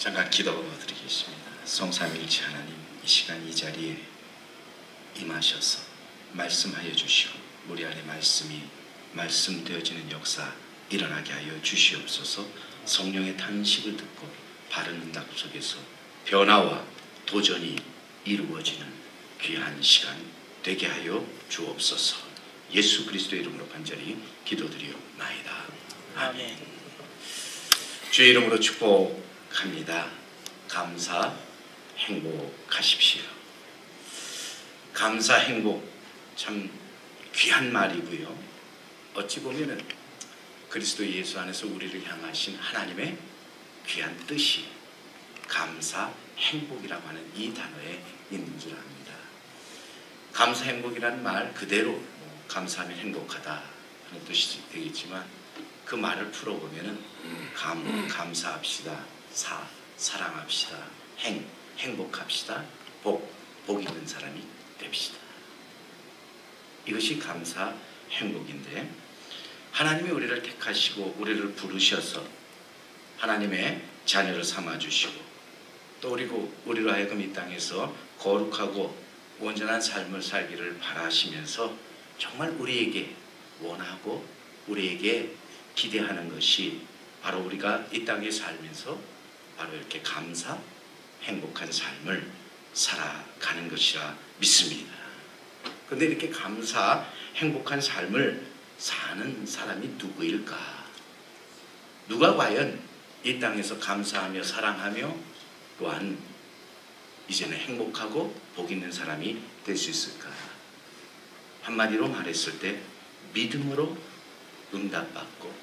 잠깐 기도드리겠습니다. 성삼일체 하나님, 이 시간 이 자리에 임하셔서 말씀하여 주시고 우리 안에 말씀되어지는 역사 일어나게 하여 주시옵소서. 성령의 탄식을 듣고 바른 응답 속에서 변화와 도전이 이루어지는 귀한 시간 되게 하여 주옵소서. 예수 그리스도의 이름으로 간절히 기도드리옵나이다. 아멘. 주의 이름으로 축복합니다. 감사, 행복하십시오. 감사, 행복 참 귀한 말이고요. 어찌 보면은 그리스도 예수 안에서 우리를 향하신 하나님의 귀한 뜻이 감사, 행복이라고 하는 이 단어에 있는 줄 압니다. 감사, 행복이라는 말 그대로 감사하면 행복하다 하는 뜻이 되겠지만 그 말을 풀어보면은 감사합시다, 사랑합시다, 행복합시다, 복 있는 사람이 됩시다. 이것이 감사, 행복인데 하나님이 우리를 택하시고 우리를 부르셔서 하나님의 자녀를 삼아주시고 또 우리로 하여금 이 땅에서 거룩하고 온전한 삶을 살기를 바라시면서 정말 우리에게 원하고 우리에게 기대하는 것이 바로 우리가 이 땅에 살면서 바로 이렇게 감사, 행복한 삶을 살아가는 것이라 믿습니다. 그런데 이렇게 감사, 행복한 삶을 사는 사람이 누구일까? 누가 과연 이 땅에서 감사하며 사랑하며 또한 이제는 행복하고 복 있는 사람이 될 수 있을까? 한마디로 말했을 때 믿음으로 응답받고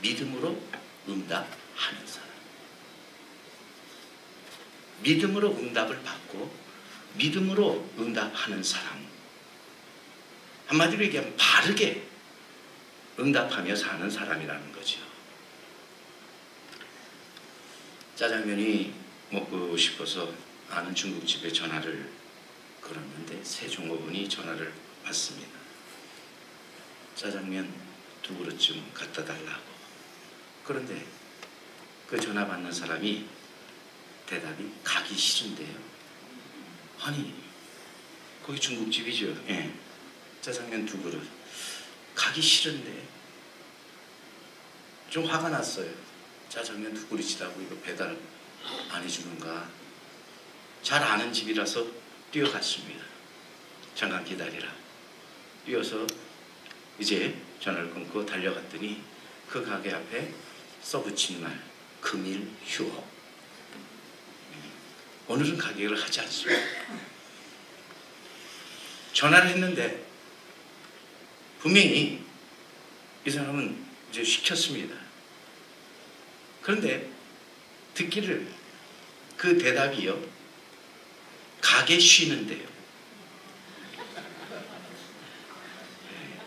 믿음으로 응답하는 사람. 믿음으로 응답을 받고 믿음으로 응답하는 사람. 한마디로 얘기하면 바르게 응답하며 사는 사람이라는 거죠. 짜장면이 먹고 싶어서 아는 중국집에 전화를 걸었는데 새 종업원이 전화를 받습니다. 짜장면 2그릇 갖다 달라고. 그런데 그 전화 받는 사람이 대답이 가기 싫은데요. 아니 거기 중국집이죠. 예. 짜장면 2그릇 가기 싫은데 좀 화가 났어요. 짜장면 2그릇이라고 이거 배달 안 해주는가. 잘 아는 집이라서 뛰어갔습니다. 잠깐 기다리라. 뛰어서 이제 전화를 끊고 달려갔더니 그 가게 앞에 써붙인 말 금일 휴업. 오늘은 가게를 하지 않습니다. 전화를 했는데 분명히 이 사람은 이제 시켰습니다. 그런데 듣기를 그 대답이요. 가게 쉬는데요.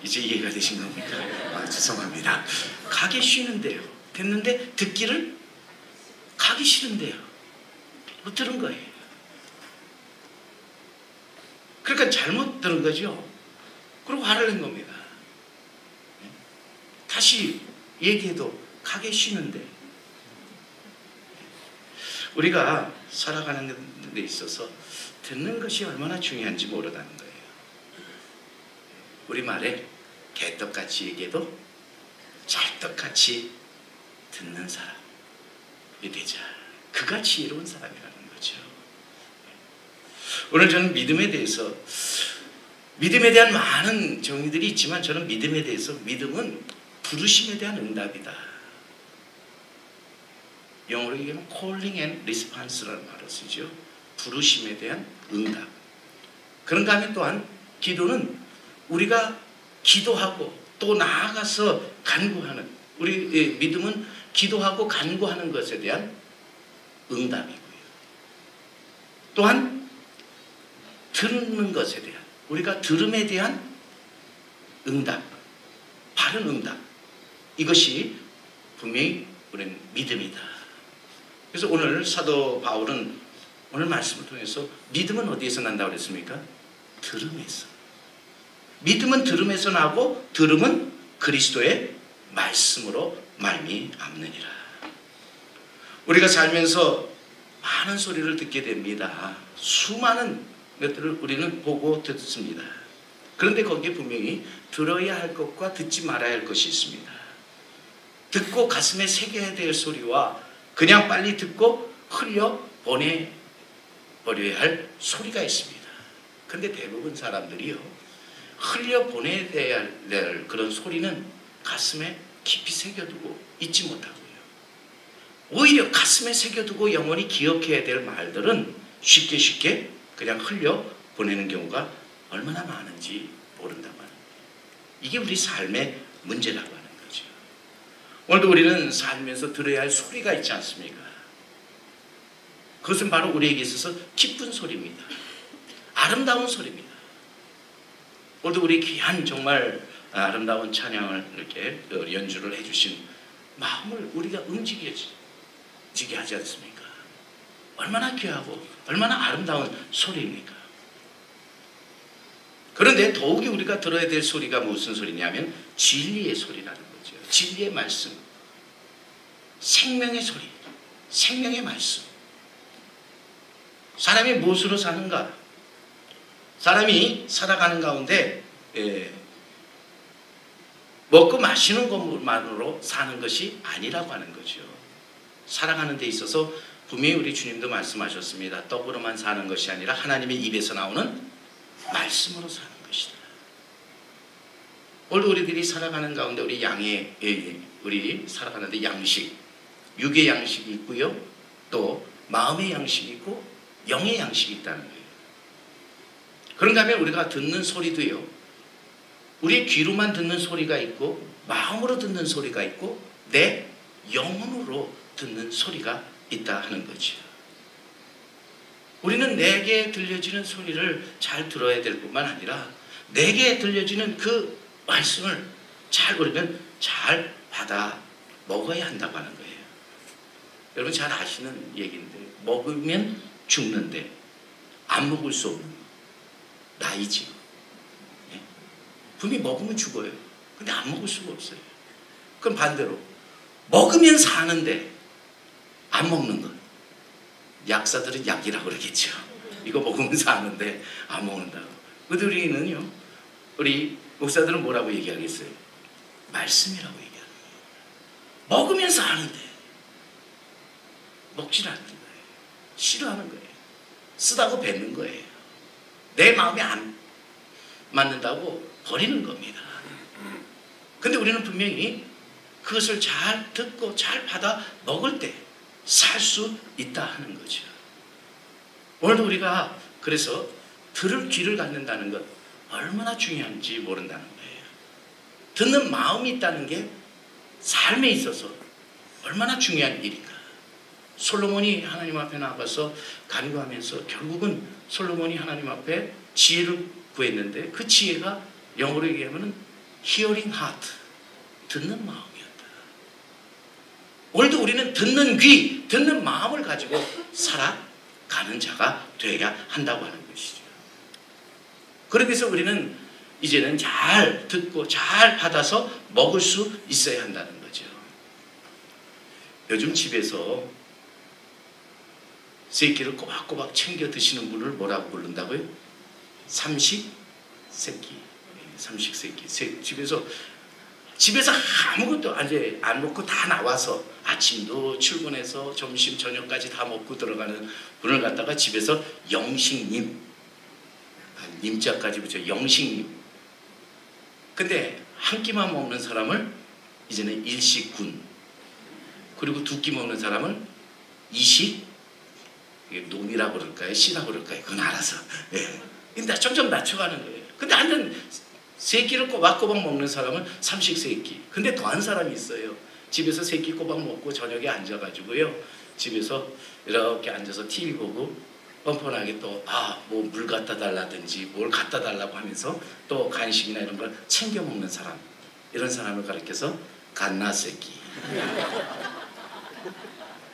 이제 이해가 되신 겁니까? 죄송합니다. 가게 쉬는데요. 됐는데 듣기를 가기 싫은데요. 못 들은 거예요. 그러니까 잘못 들은 거죠. 그리고 화를 낸 겁니다. 다시 얘기해도 가게 쉬는데 우리가 살아가는 데 있어서 듣는 것이 얼마나 중요한지 모르다는 거예요. 우리말에 개떡같이 얘기해도 찰떡같이 듣는 사람이 되자. 그같이 이로운 사람이라는 거죠. 오늘 저는 믿음에 대한 많은 정의들이 있지만 저는 믿음에 대해서 믿음은 부르심에 대한 응답이다. 영어로 얘기하면 calling and response라는 말을 쓰죠. 부르심에 대한 응답. 그런가 하면 또한 기도는 우리가 기도하고 또 나아가서 간구하는, 우리 믿음은 기도하고 간구하는 것에 대한 응답이고요. 또한 듣는 것에 대한, 우리가 들음에 대한 응답, 바른 응답. 이것이 분명히 우리는 믿음이다. 그래서 오늘 사도 바울은 오늘 말씀을 통해서 믿음은 어디에서 난다고 그랬습니까? 들음에서. 믿음은 들음에서 나고 들음은 그리스도의 말씀으로 말미암느니라. 우리가 살면서 많은 소리를 듣게 됩니다. 수많은 것들을 우리는 보고 듣습니다. 그런데 거기에 분명히 들어야 할 것과 듣지 말아야 할 것이 있습니다. 듣고 가슴에 새겨야 될 소리와 그냥 빨리 듣고 흘려 보내버려야 할 소리가 있습니다. 그런데 대부분 사람들이요, 흘려 보내야 될 그런 소리는 가슴에 깊이 새겨두고 잊지 못하고요, 오히려 가슴에 새겨두고 영원히 기억해야 될 말들은 쉽게 그냥 흘려 보내는 경우가 얼마나 많은지 모른다고 하는 거예요. 이게 우리 삶의 문제라고 하는 거죠. 오늘도 우리는 살면서 들어야 할 소리가 있지 않습니까? 그것은 바로 우리에게 있어서 기쁜 소리입니다. 아름다운 소리입니다. 오늘도 우리 귀한 정말 아름다운 찬양을 이렇게 연주를 해주신 마음을 우리가 움직이게 하지 않습니까? 얼마나 귀하고 얼마나 아름다운 소리입니까? 그런데 더욱이 우리가 들어야 될 소리가 무슨 소리냐면 진리의 소리라는 거죠. 진리의 말씀, 생명의 소리, 생명의 말씀. 사람이 무엇으로 사는가? 사람이 살아가는 가운데 먹고 마시는 것만으로 사는 것이 아니라고 하는 거죠. 살아가는 데 있어서 분명히 우리 주님도 말씀하셨습니다. 떡으로만 사는 것이 아니라 하나님의 입에서 나오는 말씀으로 사는 것이다. 오늘 우리들이 살아가는 가운데 우리 살아가는데 양식, 육의 양식이 있고요, 또 마음의 양식이 있고 영의 양식이 있다는 거예요. 그런가 하면 우리가 듣는 소리도요, 우리의 귀로만 듣는 소리가 있고 마음으로 듣는 소리가 있고 내 영혼으로 듣는 소리가 있다 하는 거죠. 우리는 내게 들려지는 소리를 잘 들어야 될 뿐만 아니라 내게 들려지는 그 말씀을 우리는 잘 받아 먹어야 한다고 하는 거예요. 여러분 잘 아시는 얘기인데, 먹으면 죽는데 안 먹을 수 없는 나이지. 분명히 먹으면 죽어요. 근데 안 먹을 수가 없어요. 그럼 반대로 먹으면 사는데 안 먹는 것, 약사들은 약이라고 그러겠죠. 이거 먹으면 사는데 안 먹는다고. 근데 우리 목사들은 뭐라고 얘기하겠어요? 말씀이라고 얘기하는 거예요. 먹으면 사는데 먹질 않는 거예요. 싫어하는 거예요. 쓰다고 뱉는 거예요. 내 마음에 안 맞는다고 버리는 겁니다. 근데 우리는 분명히 그것을 잘 듣고 잘 받아 먹을 때 살 수 있다 하는 거죠. 오늘도 우리가 그래서 들을 귀를 갖는다는 것 얼마나 중요한지 모른다는 거예요. 듣는 마음이 있다는 게 삶에 있어서 얼마나 중요한 일인가. 솔로몬이 하나님 앞에 나가서 간구하면서 결국은 솔로몬이 하나님 앞에 지혜를 구했는데 그 지혜가 영어로 얘기하면 hearing heart, 듣는 마음이었다. 오늘도 우리는 듣는 귀, 듣는 마음을 가지고 살아가는 자가 되어야 한다고 하는 것이죠. 그러기 위해서 우리는 이제는 잘 듣고 잘 받아서 먹을 수 있어야 한다는 거죠. 요즘 집에서 새끼를 꼬박꼬박 챙겨 드시는 분을 뭐라고 부른다고요? 삼식새끼. 집에서 아무것도 안 먹고 다 나와서 아침도 출근해서 점심 저녁까지 다 먹고 들어가는 분을 갖다가 집에서 영식님, 님자까지 붙여 영식님. 근데 한 끼만 먹는 사람을 이제는 일식군, 그리고 두 끼 먹는 사람을 이식, 논이라고 그럴까요? 씨라고 그럴까요? 그건 알아서. 예. 근데 점점 낮춰가는 거예요. 근데 완전 세 끼를 꼬박꼬박 먹는 사람은 삼식세끼. 근데 더한 사람이 있어요. 집에서 세 끼 꼬박 먹고 저녁에 앉아가지고요, 집에서 이렇게 앉아서 TV 보고 뻔뻔하게 또 뭐 물 갖다 달라든지 뭘 갖다 달라고 하면서 또 간식이나 이런 걸 챙겨 먹는 사람, 이런 사람을 가리켜서 갓나새끼.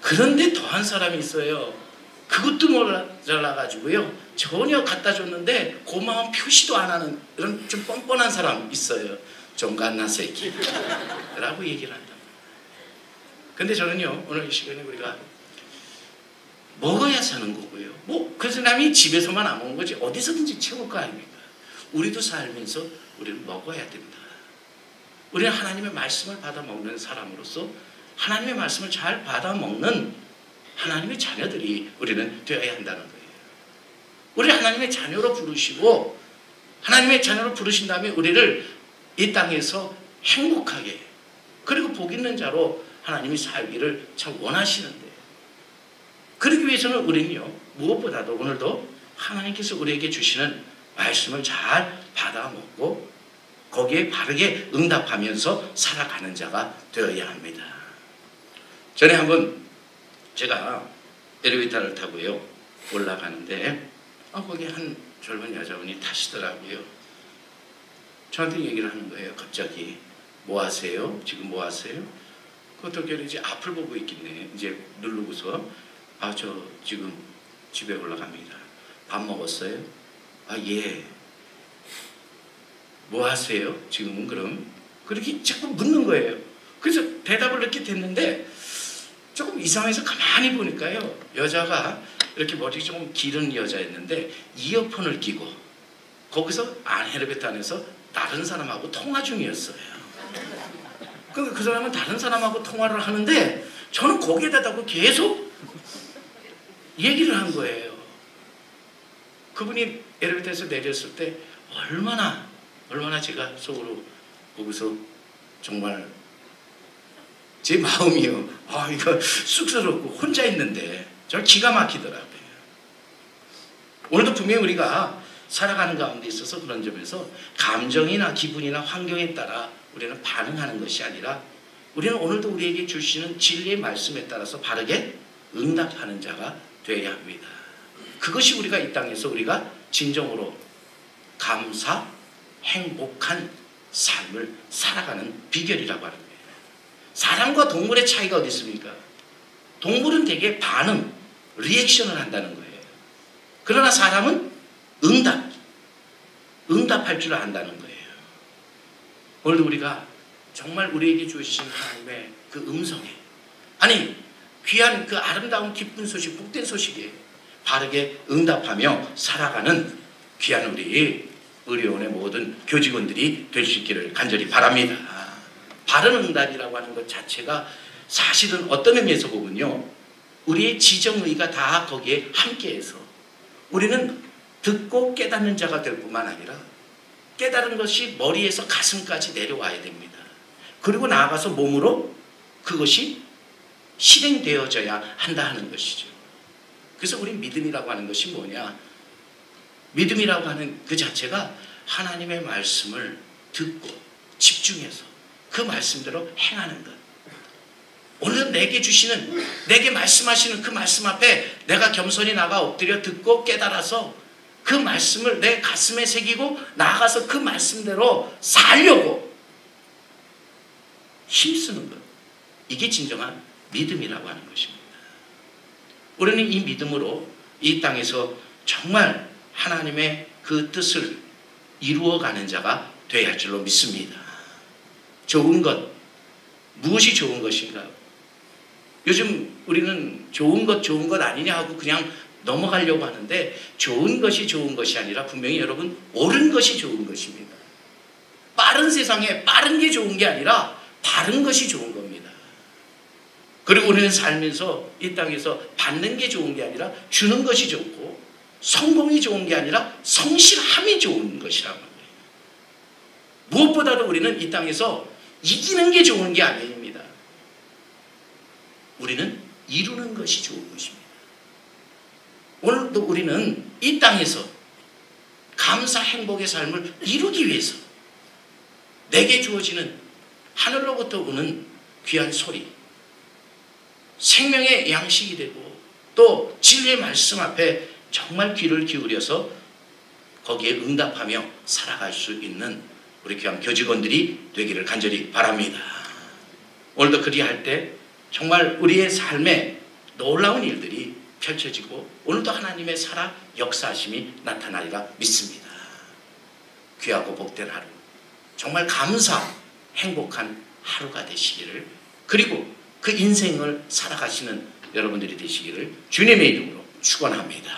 그런데 더한 사람이 있어요. 그것도 모자라가지고요, 전혀 갖다 줬는데 고마운 표시도 안 하는 이런 좀 뻔뻔한 사람 있어요. 좀 갓나새끼 라고 얘기를 한다. 근데 저는요, 오늘 이 시간에 우리가 먹어야 사는 거고요. 뭐 그 사람이 집에서만 안 먹는 거지 어디서든지 채울 거 아닙니까? 우리도 살면서 우리는 먹어야 된다. 우리는 하나님의 말씀을 받아 먹는 사람으로서 하나님의 말씀을 잘 받아 먹는 하나님의 자녀들이 우리는 되어야 한다는 거예요. 우리 하나님의 자녀로 부르시고 하나님의 자녀로 부르신 다음에 우리를 이 땅에서 행복하게 그리고 복 있는 자로 하나님이 살기를 참 원하시는데 그러기 위해서는 우리는요 무엇보다도 오늘도 하나님께서 우리에게 주시는 말씀을 잘 받아 먹고 거기에 바르게 응답하면서 살아가는 자가 되어야 합니다. 전에 한번 제가 엘리베이터를 타고요 올라가는데 거기 한 젊은 여자분이 타시더라고요. 저한테 얘기를 하는 거예요. 갑자기 뭐 하세요? 지금 뭐 하세요? 어떻게 이제 앞을 보고 있겠네. 이제 누르고서 저 지금 집에 올라갑니다. 밥 먹었어요? 예. 뭐 하세요? 지금은 그럼? 그렇게 자꾸 묻는 거예요. 그래서 대답을 이렇게 됐는데 조금 이상해서 가만히 보니까요. 여자가 이렇게 머리 조금 기른 여자였는데 이어폰을 끼고 거기서 엘리베이터 안에서 다른 사람하고 통화 중이었어요. 그러니까 그 사람은 다른 사람하고 통화를 하는데 저는 거기에 대다고 계속 얘기를 한 거예요. 그분이 엘리베이터에서 내렸을 때 얼마나 제가 속으로 거기서 정말 제 마음이요. 이거 쑥스럽고 혼자 있는데 정말 기가 막히더라고요. 오늘도 분명히 우리가 살아가는 가운데 있어서 그런 점에서 감정이나 기분이나 환경에 따라 우리는 반응하는 것이 아니라 우리는 오늘도 우리에게 주시는 진리의 말씀에 따라서 바르게 응답하는 자가 되어야 합니다. 그것이 우리가 이 땅에서 우리가 진정으로 감사, 행복한 삶을 살아가는 비결이라고 하는 거예요. 사람과 동물의 차이가 어디 있습니까? 동물은 되게 반응, 리액션을 한다는 거예요. 그러나 사람은 응답할 줄 안다는 거예요. 오늘도 우리가 정말 우리에게 주신 하나님의 그 음성에 귀한 그 아름다운 기쁜 소식, 복된 소식에 바르게 응답하며 살아가는 귀한 우리 의료원의 모든 교직원들이 될 수 있기를 간절히 바랍니다. 바른 응답이라고 하는 것 자체가 사실은 어떤 의미에서 보면요. 우리의 지정의가 다 거기에 함께해서 우리는 듣고 깨닫는 자가 될 뿐만 아니라 깨달은 것이 머리에서 가슴까지 내려와야 됩니다. 그리고 나아가서 몸으로 그것이 실행되어져야 한다 하는 것이죠. 그래서 우리 믿음이라고 하는 것이 뭐냐? 믿음이라고 하는 그 자체가 하나님의 말씀을 듣고 집중해서 그 말씀대로 행하는 것. 오늘 내게 말씀하시는 그 말씀 앞에 내가 겸손히 나가 엎드려 듣고 깨달아서 그 말씀을 내 가슴에 새기고 나아가서 그 말씀대로 살려고 힘쓰는 것. 이게 진정한 믿음이라고 하는 것입니다. 우리는 이 믿음으로 이 땅에서 정말 하나님의 그 뜻을 이루어가는 자가 되어야 할 줄로 믿습니다. 좋은 것, 무엇이 좋은 것인가? 요즘 우리는 좋은 것 아니냐 하고 그냥 넘어가려고 하는데 좋은 것이 아니라 분명히 여러분 옳은 것이 좋은 것입니다. 빠른 세상에 빠른 게 좋은 게 아니라 바른 것이 좋은 겁니다. 그리고 우리는 살면서 이 땅에서 받는 게 좋은 게 아니라 주는 것이 좋고 성공이 좋은 게 아니라 성실함이 좋은 것이라는 거예요. 무엇보다도 우리는 이 땅에서 이기는 게 좋은 게 아닙니다. 우리는 이루는 것이 좋은 것입니다. 오늘도 우리는 이 땅에서 감사 행복의 삶을 이루기 위해서 내게 주어지는 하늘로부터 오는 귀한 소리, 생명의 양식이 되고 또 진리의 말씀 앞에 정말 귀를 기울여서 거기에 응답하며 살아갈 수 있는 우리 귀한 교직원들이 되기를 간절히 바랍니다. 오늘도 그리할 때 정말 우리의 삶에 놀라운 일들이 펼쳐지고 오늘도 하나님의 살아 역사하심이 나타나리라 믿습니다. 귀하고 복된 하루, 정말 감사 행복한 하루가 되시기를, 그리고 그 인생을 살아가시는 여러분들이 되시기를 주님의 이름으로 축원합니다.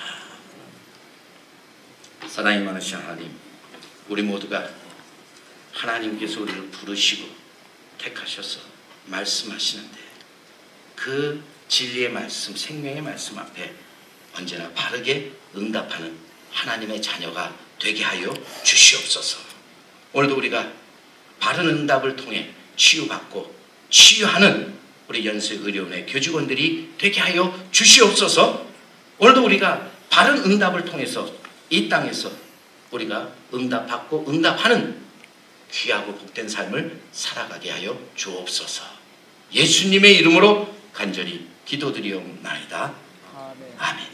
사랑이 많으신 하나님, 우리 모두가 하나님께서 우리를 부르시고 택하셔서 말씀하시는데 그 진리의 말씀, 생명의 말씀 앞에 언제나 바르게 응답하는 하나님의 자녀가 되게 하여 주시옵소서. 오늘도 우리가 바른 응답을 통해 치유받고 치유하는 우리 연세의료원의 교직원들이 되게 하여 주시옵소서. 오늘도 우리가 바른 응답을 통해서 이 땅에서 우리가 응답받고 응답하는 귀하고 복된 삶을 살아가게 하여 주옵소서. 예수님의 이름으로 간절히 기도드리옵나이다. 아멘.